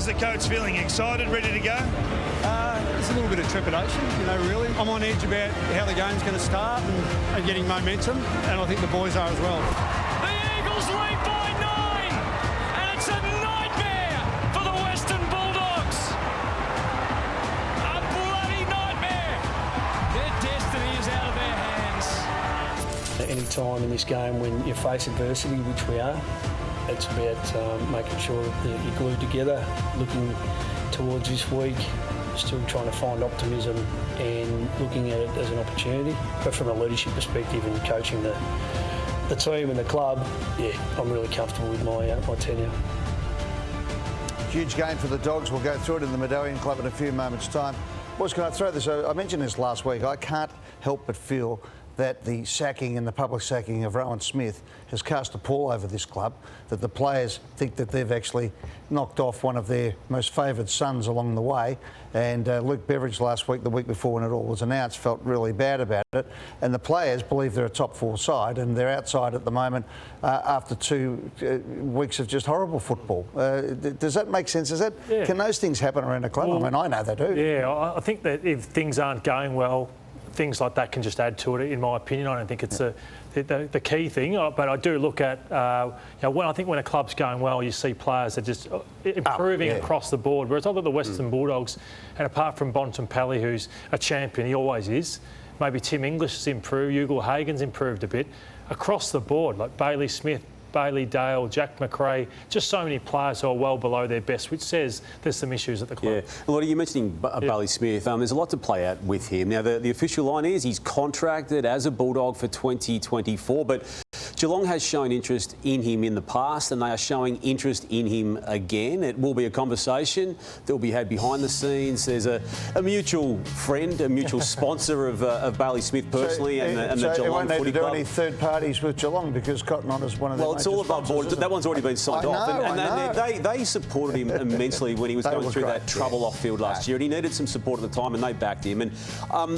the coach feeling? Excited, ready to go? There's a little bit of trepidation, really. I'm on edge about how the game's going to start and getting momentum, and I think the boys are as well. The Eagles lead by 9, and it's a nightmare for the Western Bulldogs. A bloody nightmare. Their destiny is out of their hands. Any time in this game when you face adversity, which we are, it's about making sure that you're glued together, looking towards this week, still trying to find optimism and looking at it as an opportunity. But from a leadership perspective and coaching the team and the club, I'm really comfortable with my tenure. Huge game for the Dogs. We'll go through it in the Medallion Club in a few moments' time. Boys, can I throw this? I mentioned this last week. I can't help but feel that the sacking and the public sacking of Rowan Smith has cast a pall over this club, that the players think that they've actually knocked off one of their most favoured sons along the way. And Luke Beveridge last week, the week before when it all was announced, felt really bad about it. And the players believe they're a top 4 side, and they're outside at the moment after 2 weeks of just horrible football. Does that make sense? Can those things happen around a club? Well, I mean, I know they do. Yeah, I think that if things aren't going well, things like that can just add to it, in my opinion. I don't think it's the key thing, but I do look at, I think when a club's going well, you see players are just improving across the board. Whereas I look at the Western Bulldogs, and apart from Bontempelli, who's a champion, he always is, maybe Tim English has improved, Ugle Hagen's improved a bit. Across the board, like Bailey Smith, Bailey Dale, Jack McRae, just so many players who are well below their best, which says there's some issues at the club. Yeah, Lottie, you're mentioning Bailey Smith. There's a lot to play out with him. Now, the official line is he's contracted as a Bulldog for 2024, but Geelong has shown interest in him in the past, and they are showing interest in him again. It will be a conversation that will be had behind the scenes. There's a mutual friend, a mutual sponsor of Bailey Smith personally, and the Geelong Footy Club. So it won't need to do any third parties with Geelong because Cotton On is one of the it's all above board. That one's already been signed off. And they supported him immensely when he was going through that trouble off field last year. And he needed some support at the time, and they backed him. And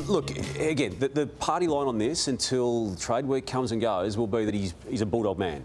look, again, the party line on this until trade week comes and goes will be that he's a Bulldog man.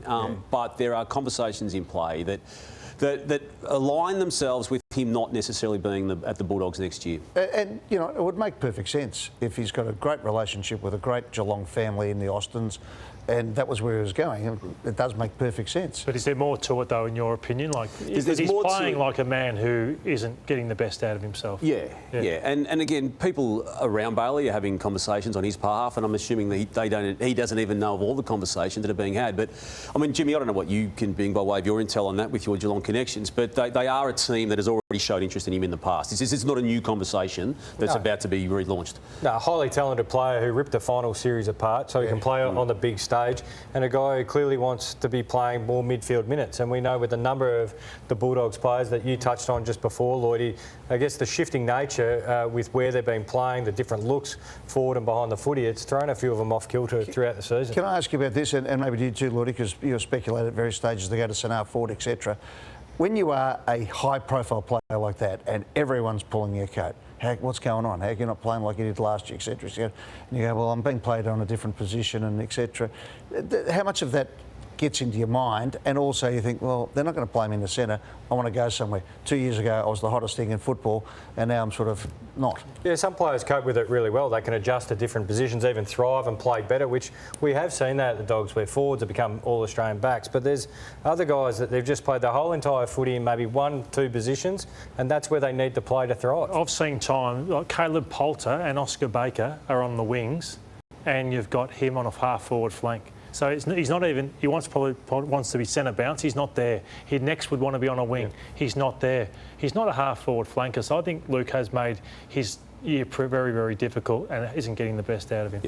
But there are conversations in play that align themselves with him not necessarily being at the Bulldogs next year. And it would make perfect sense if he's got a great relationship with a great Geelong family in the Austins, and that was where he was going. It does make perfect sense. But is there more to it, though, in your opinion? Like, he's playing like a man who isn't getting the best out of himself. Yeah. And again, people around Bailey are having conversations on his behalf, and I'm assuming that he doesn't even know of all the conversations that are being had. But, I mean, Jimmy, I don't know what you can bring by way of your intel on that with your Geelong connections, but they are a team that has already showed interest in him in the past. It's not a new conversation that's about to be relaunched. No, a highly talented player who ripped the final series apart so he can play on the big stage, and a guy who clearly wants to be playing more midfield minutes. And we know with the number of the Bulldogs players that you touched on just before, Lloydie, I guess the shifting nature with where they've been playing, the different looks forward and behind the footy, it's thrown a few of them off kilter throughout the season. Can I ask you about this, and maybe you too, Lloydie, because you speculate at various stages to go to St Ford, etc. When you are a high-profile player like that and everyone's pulling your coat, what's going on? How are you not playing like you did last year, etc., etc.? And you go, well, I'm being played on a different position and etc. How much of that gets into your mind? And also you think, well, they're not going to play me in the centre. I want to go somewhere. 2 years ago, I was the hottest thing in football, and now I'm sort of not. Yeah, some players cope with it really well. They can adjust to different positions, even thrive and play better, which we have seen that at the Dogs, where forwards have become all-Australian backs. But there's other guys that they've just played the whole entire footy in maybe 1-2 positions, and that's where they need to play to thrive. I've seen time, like Caleb Poulter and Oscar Baker are on the wings, and you've got him on a half-forward flank. So he's not even, he probably wants to be centre bounce, he's not there. He next would want to be on a wing, he's not there. He's not a half-forward flanker, so I think Luke has made his year very, very difficult and isn't getting the best out of him.